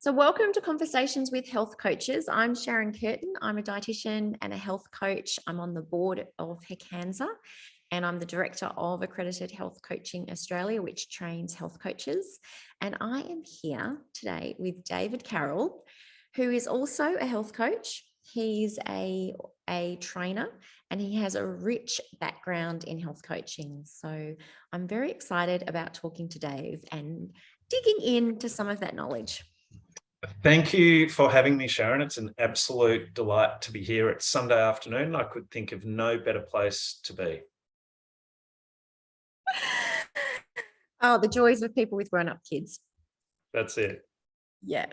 So welcome to Conversations with Health Coaches. I'm Sharon Curtin. I'm a dietitian and a health coach. I'm on the board of HECANSA and I'm the director of Accredited Health Coaching Australia, which trains health coaches. And I am here today with David Carroll, who is also a health coach. He's a trainer and he has a rich background in health coaching. So I'm very excited about talking to Dave and digging into some of that knowledge. Thank you for having me, Sharon. It's an absolute delight to be here. It's Sunday afternoon. I could think of no better place to be. Oh, the joys of people with grown-up kids. That's it. Yeah.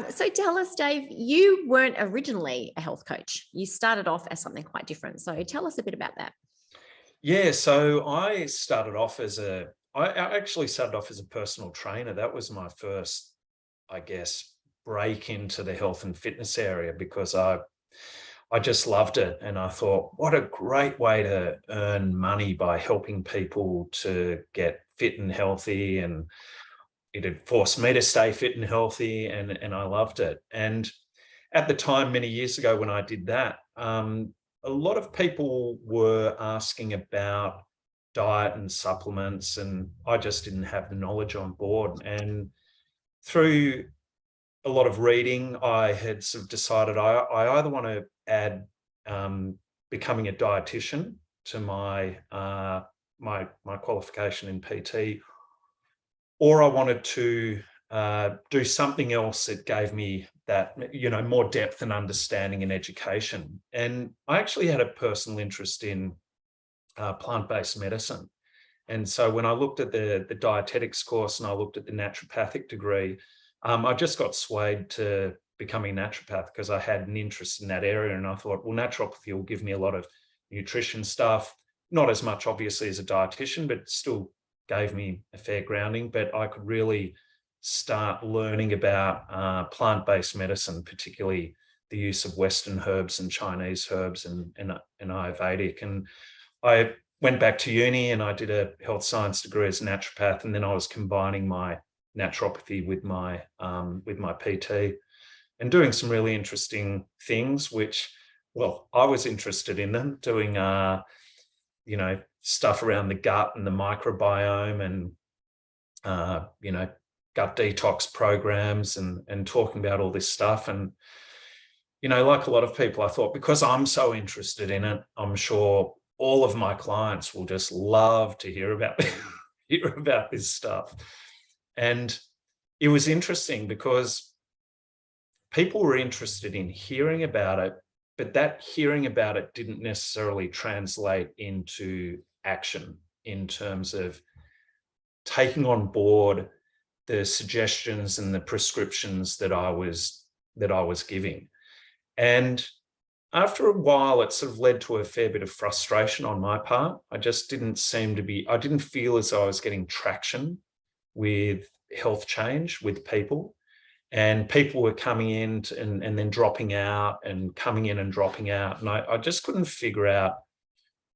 So tell us, Dave, you weren't originally a health coach. You started off as something quite different. So tell us a bit about that. Yeah, so I started off I actually started off as a personal trainer. That was my first, I guess, break into the health and fitness area because I just loved it. And I thought, what a great way to earn money by helping people to get fit and healthy. And it had forced me to stay fit and healthy, and I loved it. And at the time, many years ago when I did that, a lot of people were asking about diet and supplements, and I just didn't have the knowledge on board. And through a lot of reading, I had sort of decided I either want to add becoming a dietitian to my my qualification in PT, or I wanted to do something else that gave me that, more depth and understanding and education. And I actually had a personal interest in plant-based medicine. And so when I looked at the dietetics course and I looked at the naturopathic degree, I just got swayed to becoming a naturopath because I had an interest in that area. And I thought, well, naturopathy will give me a lot of nutrition stuff, not as much obviously as a dietitian, but still gave me a fair grounding. But I could really start learning about plant-based medicine, particularly the use of Western herbs and Chinese herbs and Ayurvedic. And I went back to uni and I did a health science degree as a naturopath, and then I was combining my naturopathy with my PT and doing some really interesting things, which, well, I was interested in them, doing stuff around the gut and the microbiome and gut detox programs and talking about all this stuff. And like a lot of people, I thought, because I'm so interested in it, I'm sure all of my clients will just love to hear about this stuff. And it was interesting because people were interested in hearing about it, but that hearing about it didn't necessarily translate into action in terms of taking on board the suggestions and the prescriptions that I was giving. And after a while, it sort of led to a fair bit of frustration on my part. I just didn't I didn't feel as though I was getting traction with health change with people, and people were coming in and then dropping out and coming in and dropping out. And I just couldn't figure out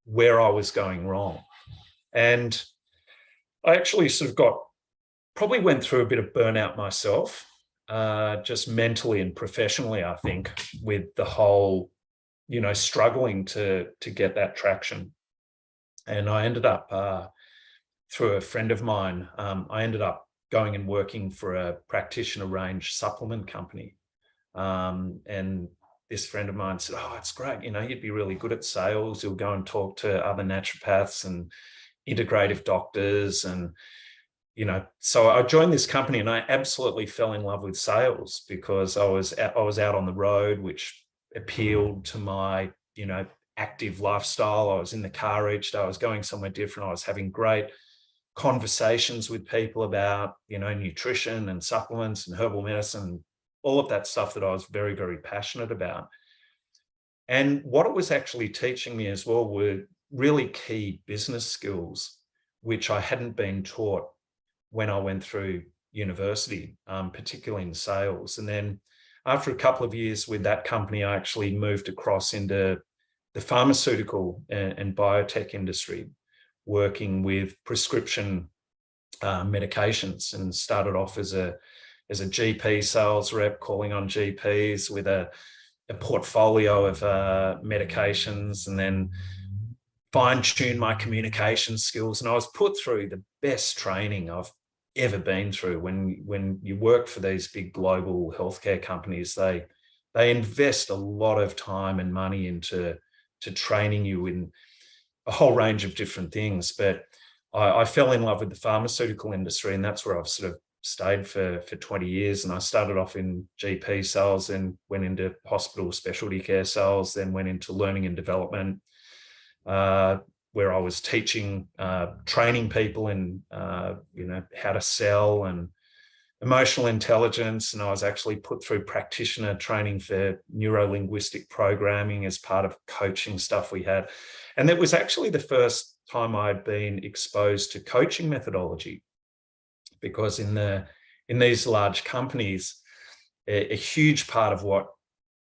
where I was going wrong. And I actually sort of probably went through a bit of burnout myself, just mentally and professionally, I think, with the whole, struggling to get that traction. And I ended up, through a friend of mine, I ended up going and working for a practitioner range supplement company. And this friend of mine said, oh, it's great. You'd be really good at sales. You'll go and talk to other naturopaths and integrative doctors. And, so I joined this company and I absolutely fell in love with sales because I was out on the road, which appealed to my, active lifestyle. I was in the car each day. I was going somewhere different. I was having great conversations with people about, nutrition and supplements and herbal medicine, all of that stuff that I was very, very passionate about. And what it was actually teaching me as well were really key business skills, which I hadn't been taught when I went through university, particularly in sales. And then after a couple of years with that company, I actually moved across into the pharmaceutical and biotech industry, working with prescription medications, and started off as a as a GP sales rep, calling on GPs with a portfolio of medications, and then fine-tune my communication skills. And I was put through the best training I've ever been through. When you work for these big global healthcare companies, they invest a lot of time and money into training you in a whole range of different things. But I fell in love with the pharmaceutical industry, and that's where I've sort of stayed for 20 years. And I started off in GP sales, then went into hospital specialty care sales, then went into learning and development, where I was teaching, training people in, how to sell and emotional intelligence. And I was actually put through practitioner training for neuro-linguistic programming as part of coaching stuff we had. And that was actually the first time I'd been exposed to coaching methodology, because in these large companies, a huge part of what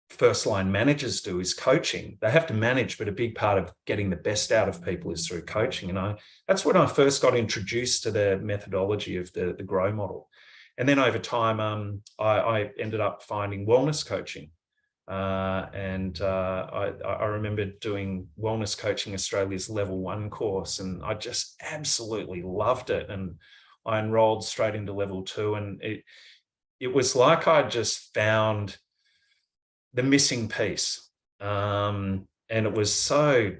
first line managers do is coaching. They have to manage, but a big part of getting the best out of people is through coaching. And that's when I first got introduced to the methodology of the GROW model. And then over time, I ended up finding wellness coaching. I remember doing Wellness Coaching Australia's Level 1 course, and I just absolutely loved it. And I enrolled straight into Level 2, and it was like I just found the missing piece. And it was so,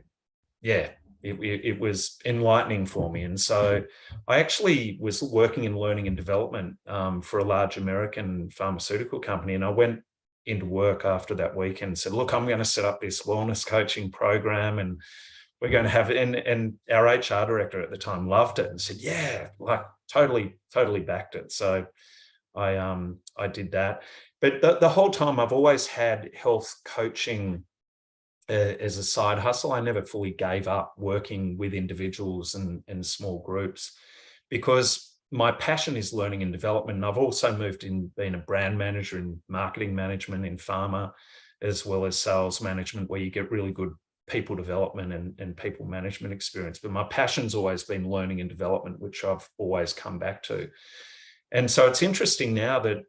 it was enlightening for me. And so I actually was working in learning and development for a large American pharmaceutical company. And I went into work after that week and said, look, I'm going to set up this wellness coaching program, and we're going to have it. And our HR director at the time loved it and said, yeah, like totally backed it. So I did that. But the whole time I've always had health coaching as a side hustle. I never fully gave up working with individuals and small groups, because my passion is learning and development. And I've also moved in being a brand manager in marketing management in pharma, as well as sales management, where you get really good people development and people management experience. But my passion's always been learning and development, which I've always come back to. And so it's interesting now that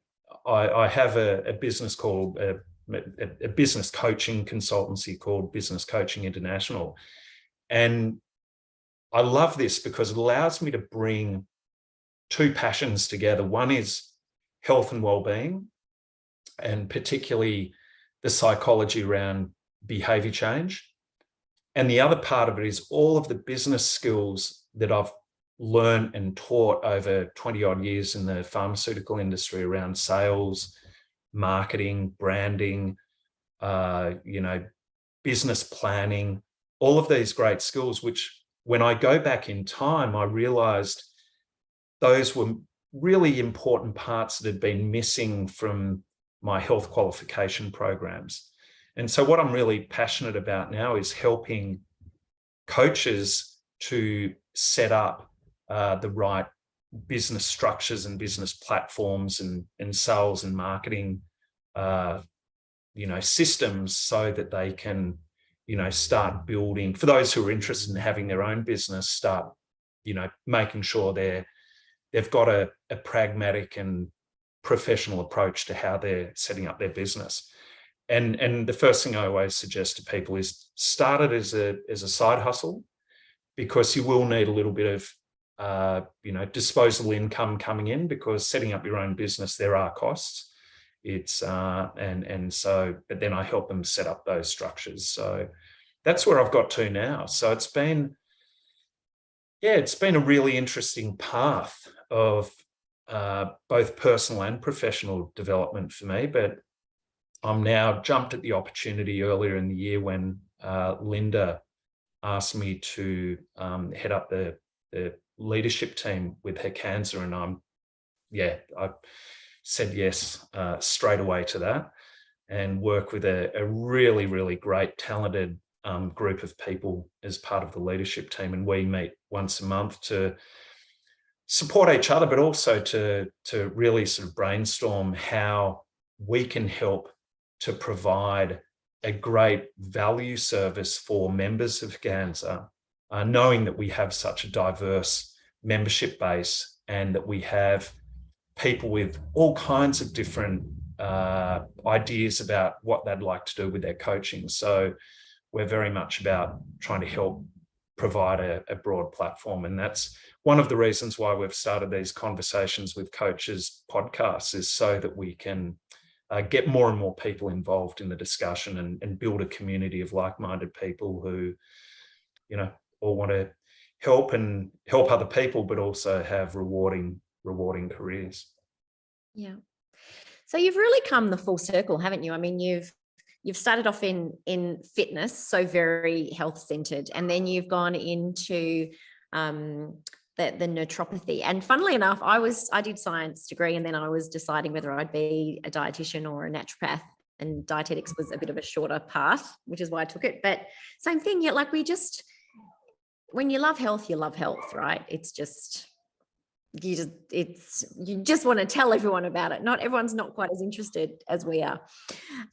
I have a business called a business coaching consultancy called Business Coaching International. And I love this because it allows me to bring two passions together. One is health and well-being, and particularly the psychology around behavior change. And the other part of it is all of the business skills that I've learned and taught over 20 odd years in the pharmaceutical industry around sales, marketing, branding, business planning, all of these great skills, which when I go back in time, I realized those were really important parts that had been missing from my health qualification programs. And so what I'm really passionate about now is helping coaches to set up the right business structures and business platforms and sales and marketing systems, so that they can start building, for those who are interested in having their own business, start making sure they've got a pragmatic and professional approach to how they're setting up their business. And the first thing I always suggest to people is start it as a side hustle, because you will need a little bit of disposable income coming in, because setting up your own business, there are costs. It's but then I help them set up those structures. So that's where I've got to now. So it's been a really interesting path of both personal and professional development for me. But I'm now jumped at the opportunity earlier in the year when Linda asked me to head up the leadership team with her cancer, and I said yes straight away to that, and work with a really, really great, talented group of people as part of the leadership team. And we meet once a month to support each other, but also to really sort of brainstorm how we can help to provide a great value service for members of Ganza, knowing that we have such a diverse membership base, and that we have people with all kinds of different ideas about what they'd like to do with their coaching. So we're very much about trying to help provide a broad platform. And that's one of the reasons why we've started these Conversations with Coaches podcasts, is so that we can get more and more people involved in the discussion and build a community of like-minded people who, all want to help other people, but also have rewarding careers. Yeah. So you've really come the full circle, haven't you? I mean, you've started off in fitness, so very health centered, and then you've gone into the naturopathy. And funnily enough, I did science degree, and then I was deciding whether I'd be a dietitian or a naturopath, and dietetics was a bit of a shorter path, which is why I took it. But same thing, yeah, like when you love health, right? It's just, you just want to tell everyone about it. Not everyone's not quite as interested as we are.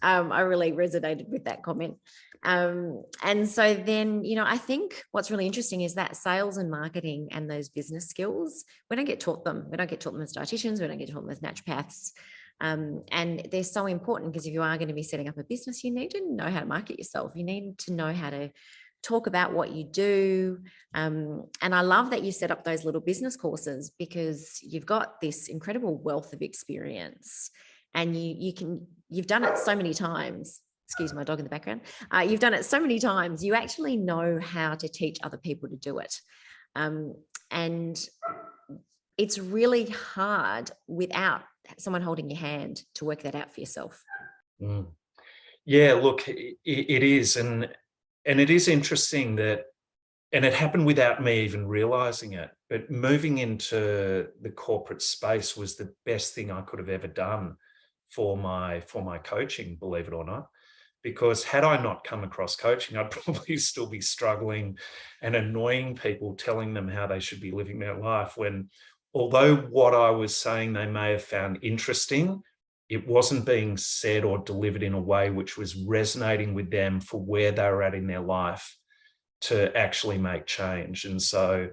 I really resonated with that comment. And so then, I think what's really interesting is that sales and marketing and those business skills, we don't get taught them. We don't get taught them as dietitians. We don't get taught them as naturopaths. And they're so important, because if you are going to be setting up a business, you need to know how to market yourself. You need to know how to talk about what you do. And I love that you set up those little business courses, because you've got this incredible wealth of experience, and you've done it so many times. Excuse my dog in the background. You've done it so many times. You actually know how to teach other people to do it. And it's really hard without someone holding your hand to work that out for yourself. Yeah, look, it is. And it is interesting that, and it happened without me even realizing it, but moving into the corporate space was the best thing I could have ever done for my coaching, believe it or not. Because had I not come across coaching, I'd probably still be struggling and annoying people, telling them how they should be living their life, when, although what I was saying they may have found interesting, it wasn't being said or delivered in a way which was resonating with them for where they were at in their life to actually make change. And so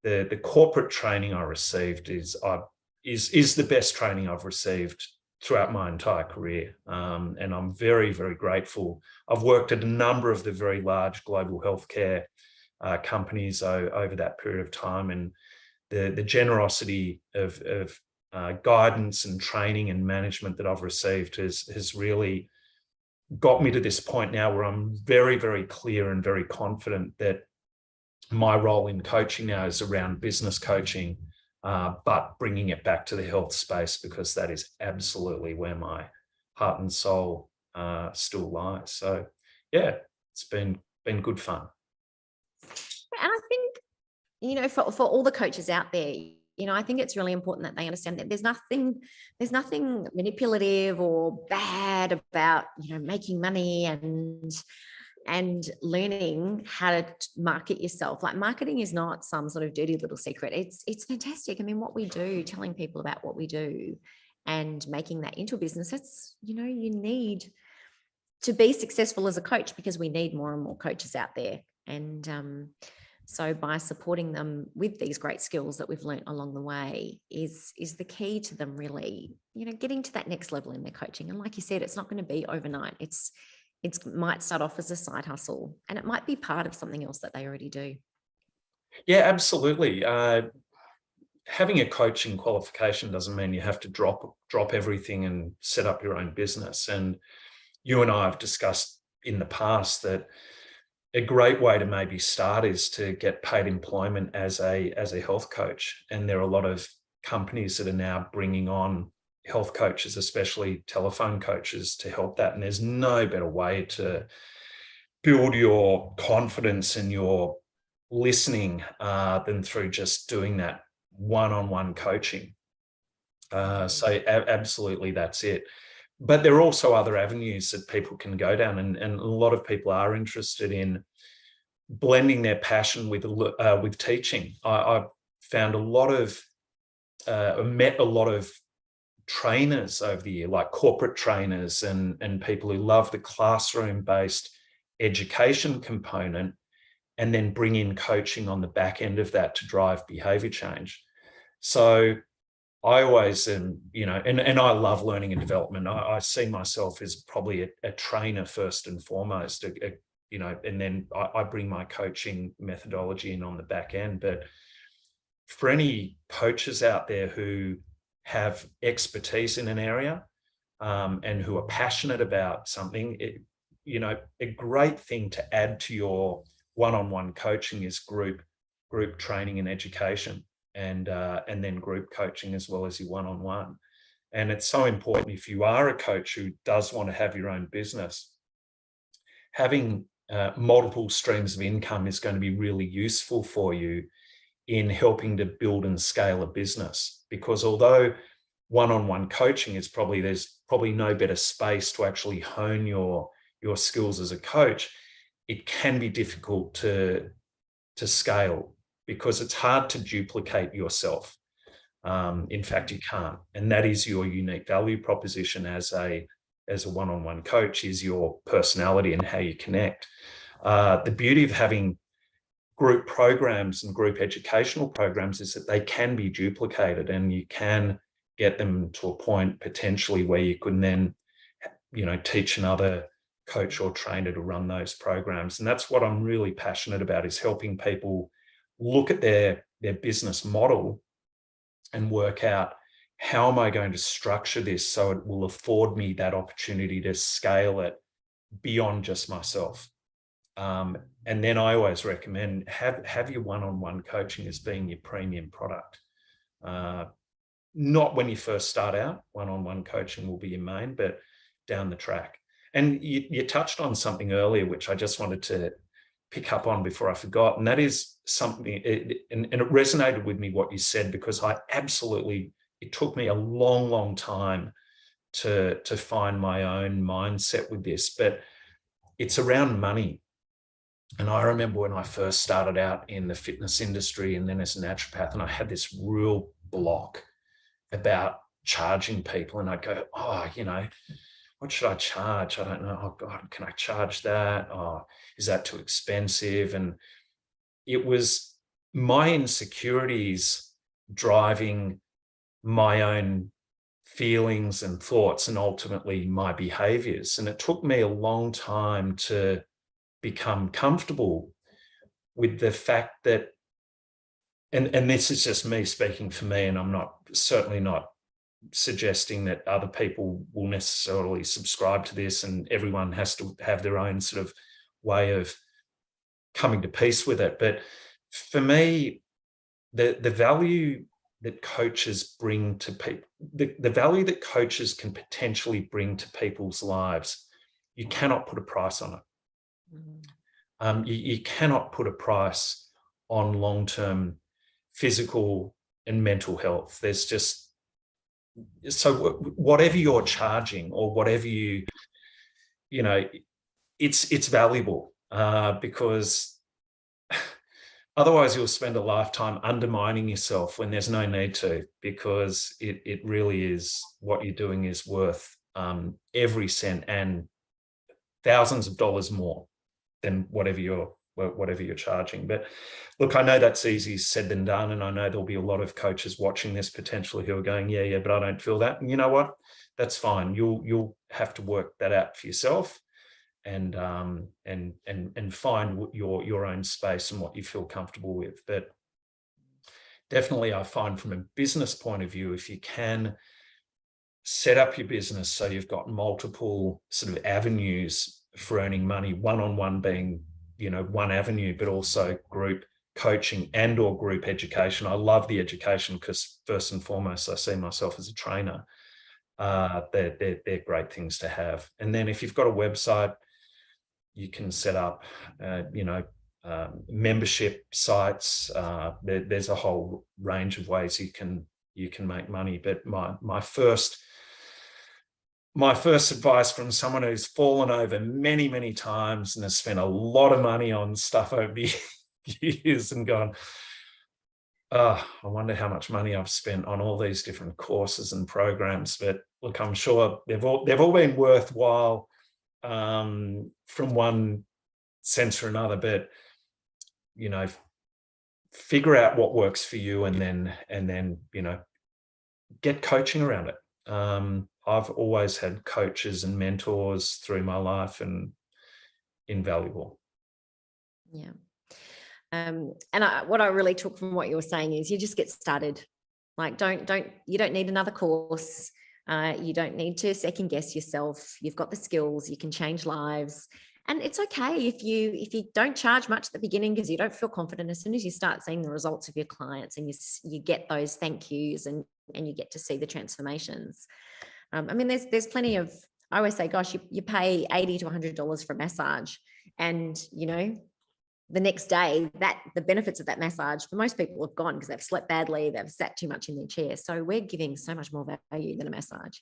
the corporate training I received is the best training I've received throughout my entire career. And I'm very, very grateful. I've worked at a number of the very large global healthcare companies over that period of time, and the generosity of guidance and training and management that I've received has really got me to this point now where I'm very, very clear and very confident that my role in coaching now is around business coaching, but bringing it back to the health space, because that is absolutely where my heart and soul still lies. So yeah, it's been good fun. And I think, for all the coaches out there, I think it's really important that they understand that there's nothing manipulative or bad about, making money and learning how to market yourself. Like, marketing is not some sort of dirty little secret. It's fantastic. I mean, what we do, telling people about what we do and making that into a business, it's, you need to be successful as a coach, because we need more and more coaches out there. And so by supporting them with these great skills that we've learned along the way is the key to them really, getting to that next level in their coaching. And like you said, it's not going to be overnight. It might start off as a side hustle, and it might be part of something else that they already do. Yeah, absolutely. Having a coaching qualification doesn't mean you have to drop everything and set up your own business. And you and I have discussed in the past that a great way to maybe start is to get paid employment as a health coach. And there are a lot of companies that are now bringing on health coaches, especially telephone coaches, to help that. And there's no better way to build your confidence and your listening than through just doing that one-on-one coaching. So absolutely, that's it. But there are also other avenues that people can go down, and a lot of people are interested in blending their passion with teaching. I've found met a lot of trainers over the year, like corporate trainers and people who love the classroom-based education component, and then bring in coaching on the back end of that to drive behavior change. So I always am, and I love learning and development. I see myself as probably a trainer first and foremost, and then I bring my coaching methodology in on the back end. But for any coaches out there who have expertise in an area, and who are passionate about something, a great thing to add to your one-on-one coaching is group training and education, and then group coaching as well as your one-on-one. And it's so important, if you are a coach who does want to have your own business, having multiple streams of income is going to be really useful for you in helping to build and scale a business. Because although one-on-one coaching is there's probably no better space to actually hone your skills as a coach, it can be difficult to scale because it's hard to duplicate yourself. In fact, you can't. And that is your unique value proposition as a one-on-one coach, is your personality and how you connect. The beauty of having group programs and group educational programs is that they can be duplicated, and you can get them to a point potentially where you can then, teach another coach or trainer to run those programs. And that's what I'm really passionate about, is helping people look at their business model and work out, how am I going to structure this so it will afford me that opportunity to scale it beyond just myself. And then I always recommend have your one-on-one coaching as being your premium product. Not when you first start out, one-on-one coaching will be your main, but down the track. And you touched on something earlier, which I just wanted to pick up on before I forgot. And that is something, and it resonated with me what you said, because it took me a long, long time to find my own mindset with this, but it's around money. And I remember when I first started out in the fitness industry and then as a naturopath, and I had this real block about charging people. And I'd go, what should I charge? I don't know. Oh God, can I charge that? Oh, is that too expensive? And it was my insecurities driving my own feelings and thoughts, and ultimately my behaviors. And it took me a long time to become comfortable with the fact that, and this is just me speaking for me, and I'm certainly not suggesting that other people will necessarily subscribe to this, and everyone has to have their own sort of way of coming to peace with it. But for me, the value that coaches bring to people, the value that coaches can potentially bring to people's lives, you cannot put a price on it. You cannot put a price on long-term physical and mental health. There's just, so whatever you're charging or whatever it's valuable, because otherwise you'll spend a lifetime undermining yourself when there's no need to, because it really is, what you're doing is worth every cent and thousands of dollars more than whatever you're charging. But look, I know that's easier said than done, and I know there'll be a lot of coaches watching this potentially who are going, yeah, but I don't feel that. And you know what? That's fine. You'll have to work that out for yourself, and find your own space and what you feel comfortable with. But definitely, I find from a business point of view, if you can set up your business so you've got multiple sort of avenues for earning money, one-on-one being, one avenue, but also group coaching and or group education. I love the education because first and foremost, I see myself as a trainer. They're great things to have. And then if you've got a website, you can set up, membership sites. There's a whole range of ways you can make money. But my first advice from someone who's fallen over many, many times and has spent a lot of money on stuff over the years and gone, I wonder how much money I've spent on all these different courses and programs. But look, I'm sure they've all been worthwhile from one sense or another. But figure out what works for you, and then get coaching around it. I've always had coaches and mentors through my life, and invaluable. Yeah. What I really took from what you were saying is you just get started. Like, you don't need another course. You don't need to second guess yourself. You've got the skills, you can change lives. And it's okay if you don't charge much at the beginning because you don't feel confident. As soon as you start seeing the results of your clients and you get those thank yous and you get to see the transformations. I mean, there's plenty of, I always say, gosh, you pay $80 to $100 for a massage, and the next day, that the benefits of that massage for most people have gone because they've slept badly, they've sat too much in their chair. So we're giving so much more value than a massage.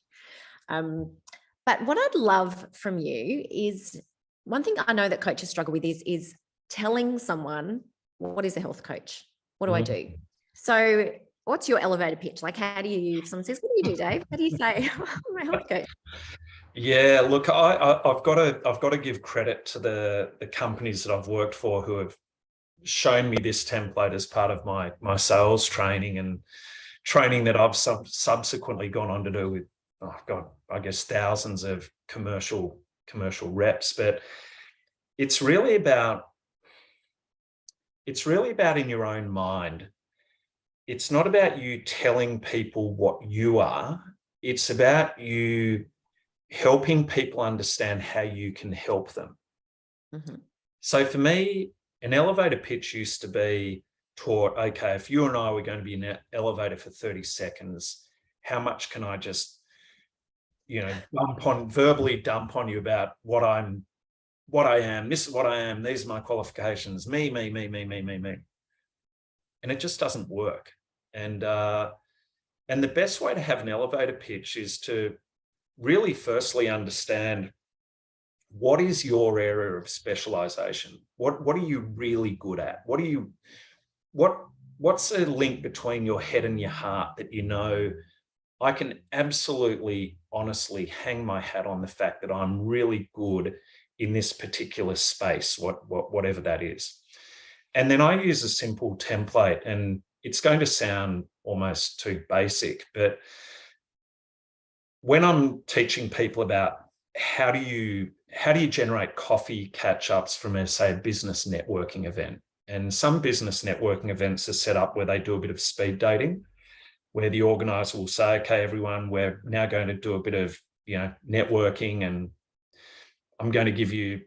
But what I'd love from you is, one thing I know that coaches struggle with is telling someone, what is a health coach? What do I do? So what's your elevator pitch? Like, how do you, if someone says, what do you do, Dave? How do you say, I'm a health coach? Yeah, look, I've got to give credit to the companies that I've worked for who have shown me this template as part of my sales training, and training that I've subsequently gone on to do with, oh God, I guess thousands of commercial reps. But it's really about in your own mind. It's not about you telling people what you are. It's about you helping people understand how you can help them. Mm-hmm. So for me, an elevator pitch used to be taught, okay, if you and I were going to be in an elevator for 30 seconds, how much can I just, verbally dump on you about what I am, this is what I am, these are my qualifications, me. And it just doesn't work. And the best way to have an elevator pitch is to really firstly understand, what is your area of specialization? What are you really good at? What's the link between your head and your heart that I can absolutely honestly hang my hat on the fact that I'm really good in this particular space, whatever that is. And then I use a simple template, and it's going to sound almost too basic, but when I'm teaching people about how do you generate coffee catch-ups from say a business networking event, and some business networking events are set up where they do a bit of speed dating, where the organizer will say, okay, everyone, we're now going to do a bit of networking, and I'm going to give you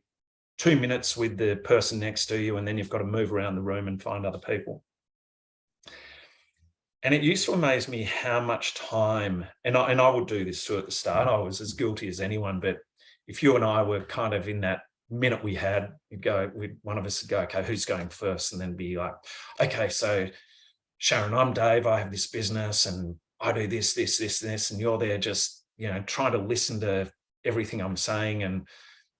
2 minutes with the person next to you, and then you've got to move around the room and find other people. And it used to amaze me how much time, and I would do this too at the start, I was as guilty as anyone, but if you and I were kind of in that minute we had, one of us would go, okay, who's going first? And then be like, okay, so Sharon, I'm Dave, I have this business and I do this, and you're there just, trying to listen to everything I'm saying. And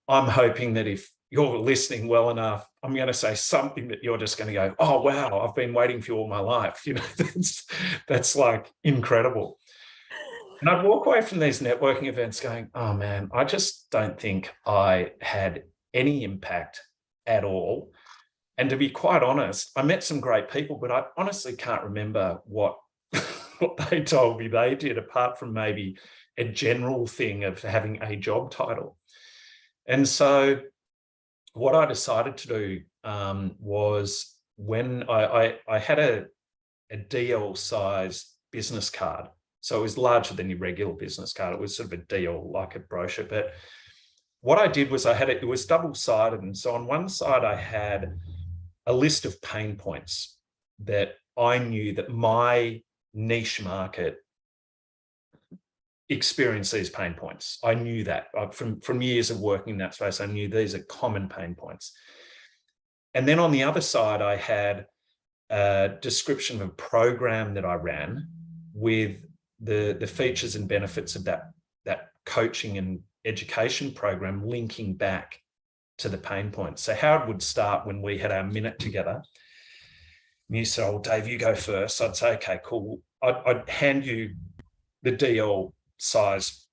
I'm hoping that if you're listening well enough, I'm going to say something that you're just going to go, oh, wow, I've been waiting for you all my life. That's like incredible. And I'd walk away from these networking events going, oh man, I just don't think I had any impact at all. And to be quite honest, I met some great people, but I honestly can't remember what they told me they did, apart from maybe a general thing of having a job title. And so what I decided to do was, when I had a DL size business card. So it was larger than your regular business card. It was sort of a DL, like a brochure. But what I did was it was double-sided. And so on one side, I had a list of pain points that I knew that my niche market experience these pain points. I knew that from years of working in that space. I knew these are common pain points. And then on the other side, I had a description of a program that I ran with the features and benefits of that coaching and education program linking back to the pain points. So how it would start when we had our minute together. You said, oh, Dave, you go first. I'd say, okay, cool. I'd hand you the DL size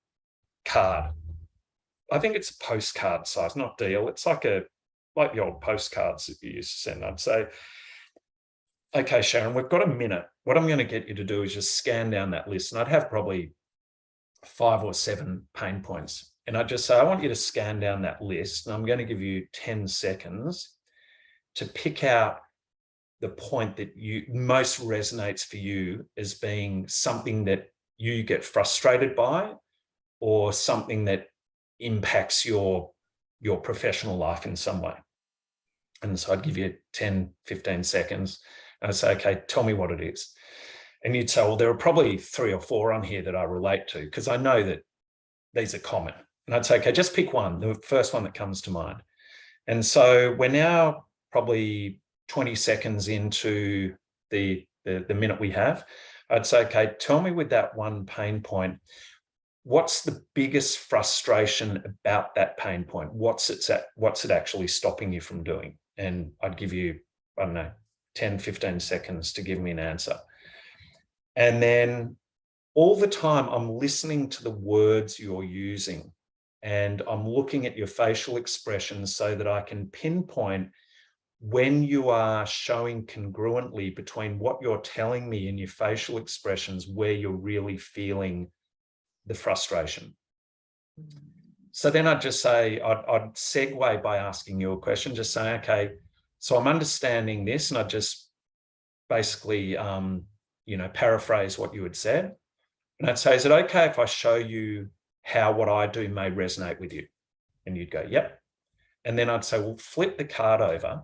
card. I think it's a postcard size, not DL. It's like the old postcards that you used to send. I'd say, Okay, Sharon, we've got a minute. What I'm going to get you to do is just scan down that list. And I'd have probably 5 or 7 pain points. And I'd just say, I want you to scan down that list. And I'm going to give you 10 seconds to pick out the point that you most resonates for you as being something that you get frustrated by, or something that impacts your professional life in some way. And so I'd give you 10, 15 seconds. And I'd say, okay, tell me what it is. And you'd say, well, there are probably 3 or 4 on here that I relate to, because I know that these are common. And I'd say, okay, just pick one, the first one that comes to mind. And so we're now probably 20 seconds into the minute we have. I'd say, okay, tell me with that one pain point, what's the biggest frustration about that pain point? What's it actually stopping you from doing? And I'd give you, I don't know, 10, 15 seconds to give me an answer. And then all the time I'm listening to the words you're using, and I'm looking at your facial expressions so that I can pinpoint when you are showing congruently between what you're telling me and your facial expressions, where you're really feeling the frustration. So then I'd just say, I'd segue by asking you a question, just saying, okay, so I'm understanding this, and I'd just basically, paraphrase what you had said. And I'd say, is it okay if I show you how what I do may resonate with you? And you'd go, yep. And then I'd say, well, flip the card over.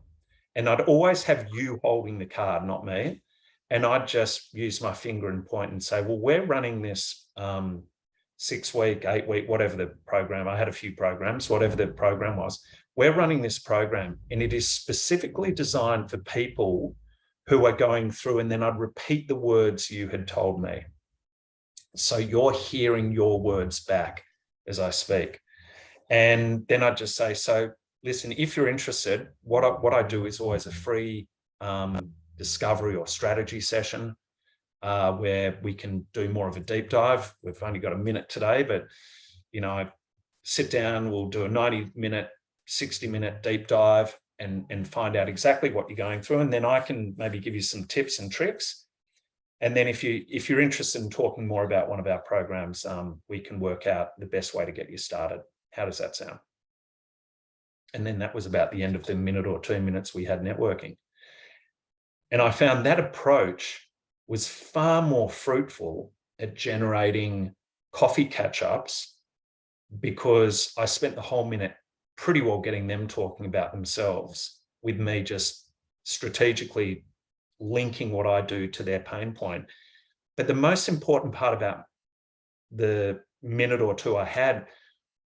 And I'd always have you holding the card, not me. And I'd just use my finger and point and say, well, we're running this 6-week, 8-week, whatever the program, I had a few programs, whatever the program was, we're running this program, and it is specifically designed for people who are going through, and then I'd repeat the words you had told me. So you're hearing your words back as I speak. And then I'd just say, so listen, if you're interested, what I do is always a free discovery or strategy session where we can do more of a deep dive. We've only got a minute today, but I sit down, we'll do a 90-minute, 60-minute deep dive and find out exactly what you're going through. And then I can maybe give you some tips and tricks. And then if you're interested in talking more about one of our programs, we can work out the best way to get you started. How does that sound? And then that was about the end of the minute or 2 minutes we had networking. And I found that approach was far more fruitful at generating coffee catch-ups, because I spent the whole minute pretty well getting them talking about themselves, with me just strategically linking what I do to their pain point. But the most important part about the minute or 2 I had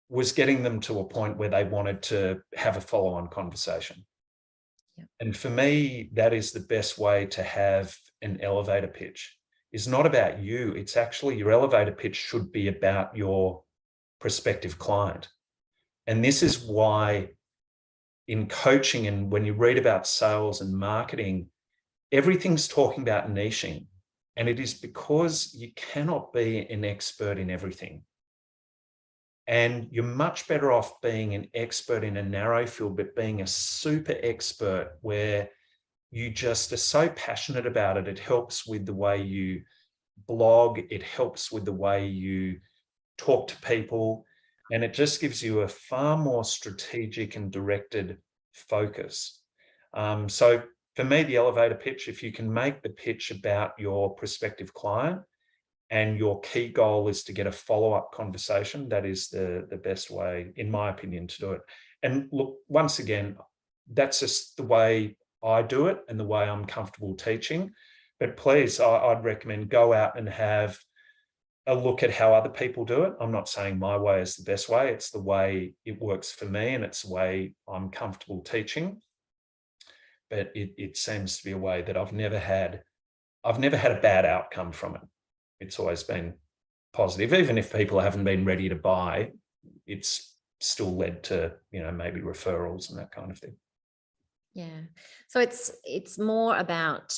was getting them to a point where they wanted to have a follow-on conversation. Yep. And for me, that is the best way to have an elevator pitch. It's not about you. It's actually, your elevator pitch should be about your prospective client. And this is why in coaching, and when you read about sales and marketing, everything's talking about niching. And it is because you cannot be an expert in everything. And you're much better off being an expert in a narrow field, but being a super expert where you just are so passionate about it. It helps with the way you blog. It helps with the way you talk to people. And it just gives you a far more strategic and directed focus. So for me, the elevator pitch, if you can make the pitch about your prospective client, and your key goal is to get a follow-up conversation, that is the best way, in my opinion, to do it. And look, once again, that's just the way I do it and the way I'm comfortable teaching. But please, I'd recommend go out and have a look at how other people do it. I'm not saying my way is the best way. It's the way it works for me, and it's the way I'm comfortable teaching. But it seems to be a way that I've never had a bad outcome from it. It's always been positive. Even if people haven't been ready to buy, it's still led to, maybe referrals and that kind of thing. Yeah. So it's more about,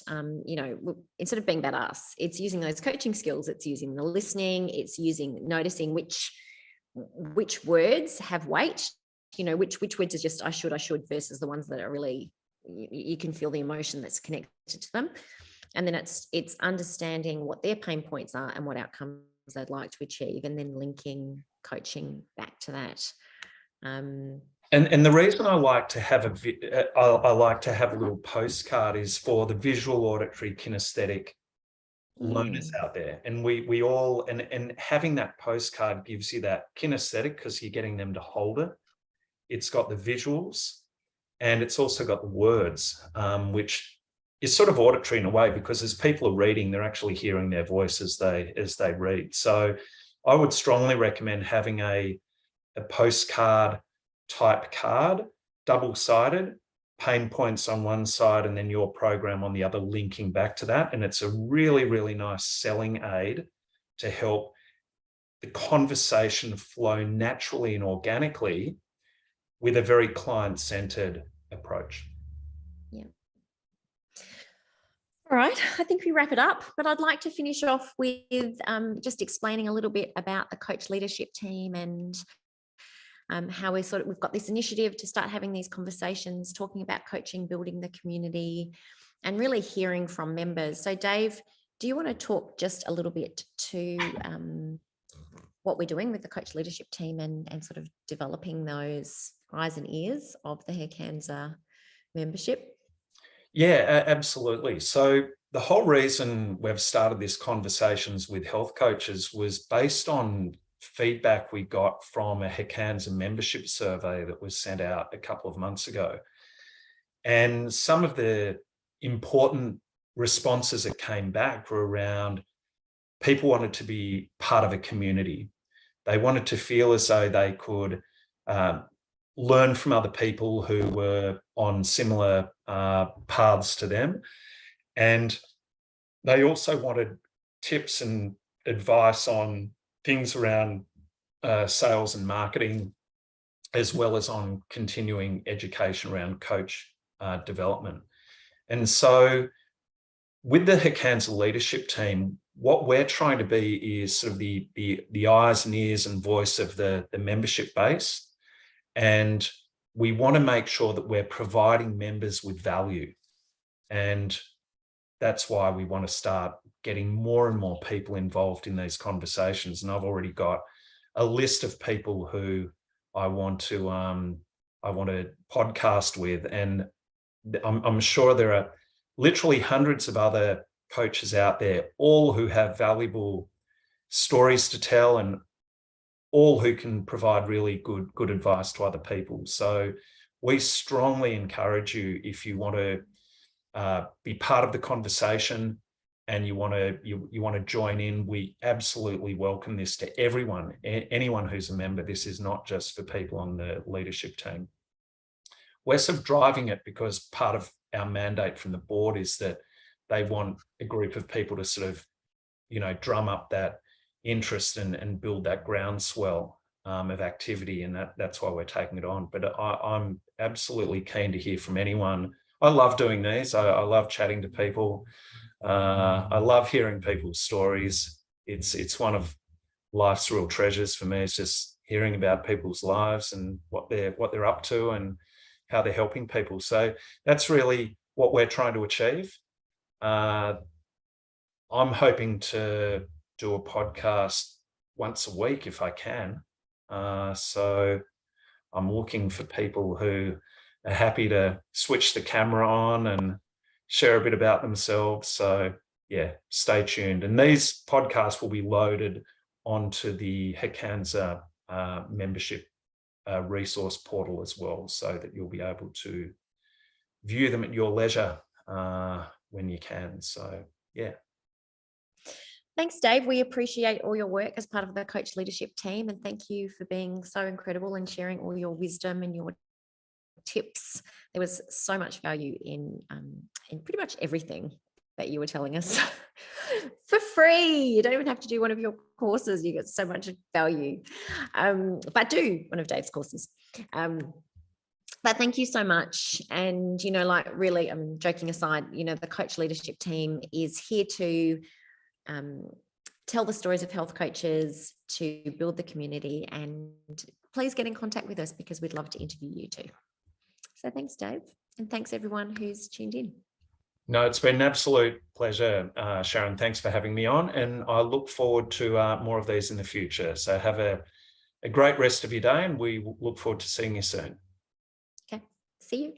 instead of being about us, it's using those coaching skills. It's using the listening. It's noticing which words have weight, which words are just I should versus the ones that are really you can feel the emotion that's connected to them. And then it's understanding what their pain points are and what outcomes they'd like to achieve, and then linking coaching back to that. And the reason I like to have I like to have a little postcard is for the visual, auditory, kinesthetic learners out there. And we all, and having that postcard gives you that kinesthetic because you're getting them to hold it. It's got the visuals, and it's also got the words, which is sort of auditory in a way, because as people are reading, they're actually hearing their voice as they read. So I would strongly recommend having a postcard type card, double-sided, pain points on one side and then your program on the other, linking back to that. And it's a really, really nice selling aid to help the conversation flow naturally and organically with a very client-centered approach. Yeah. All right, I think we wrap it up, but I'd like to finish off with just explaining a little bit about the coach leadership team and how we've got this initiative to start having these conversations, talking about coaching, building the community, and really hearing from members. So Dave, do you want to talk just a little bit to what we're doing with the coach leadership team and sort of developing those eyes and ears of the HCANSA membership? Yeah, absolutely. So the whole reason we've started these conversations with health coaches was based on feedback we got from a HCANSA membership survey that was sent out a couple of months ago. And some of the important responses that came back were around people wanted to be part of a community. They wanted to feel as though they could learn from other people who were on similar paths to them. And they also wanted tips and advice on things around sales and marketing, as well as on continuing education around coach development. And so with the HCANSA leadership team, what we're trying to be is sort of the eyes and ears and voice of the membership base. And we want to make sure that we're providing members with value. And that's why we want to start getting more and more people involved in these conversations. And I've already got a list of people who I want to podcast with. And I'm sure there are literally hundreds of other coaches out there, all who have valuable stories to tell and all who can provide really good advice to other people. So we strongly encourage you, if you want to be part of the conversation and you want to join in, we absolutely welcome this to everyone, anyone who's a member. This is not just for people on the leadership team. We're sort of driving it because part of our mandate from the board is that they want a group of people to sort of, drum up that interest and build that groundswell of activity. And that's why we're taking it on. But I'm absolutely keen to hear from anyone. I love doing these. I love chatting to people. I love hearing people's stories. It's one of life's real treasures for me. It's just hearing about people's lives and what they're up to and how they're helping people. So that's really what we're trying to achieve. I'm hoping to do a podcast once a week if I can. So I'm looking for people who are happy to switch the camera on and share a bit about themselves. So yeah, stay tuned. And these podcasts will be loaded onto the HCANSA membership resource portal as well, so that you'll be able to view them at your leisure when you can. So yeah. Thanks, Dave. We appreciate all your work as part of the coach leadership team, and thank you for being so incredible and sharing all your wisdom and your tips. There was so much value in pretty much everything that you were telling us for free. You don't even have to do one of your courses. You get so much value, but do one of Dave's courses. But thank you so much. And, really, I'm joking aside, the coach leadership team is here to tell the stories of health coaches, to build the community, and please get in contact with us because we'd love to interview you too. So thanks, Dave. And thanks everyone who's tuned in. No, it's been an absolute pleasure, Sharon. Thanks for having me on, and I look forward to more of these in the future. So have a great rest of your day, and we look forward to seeing you soon. Okay, see you.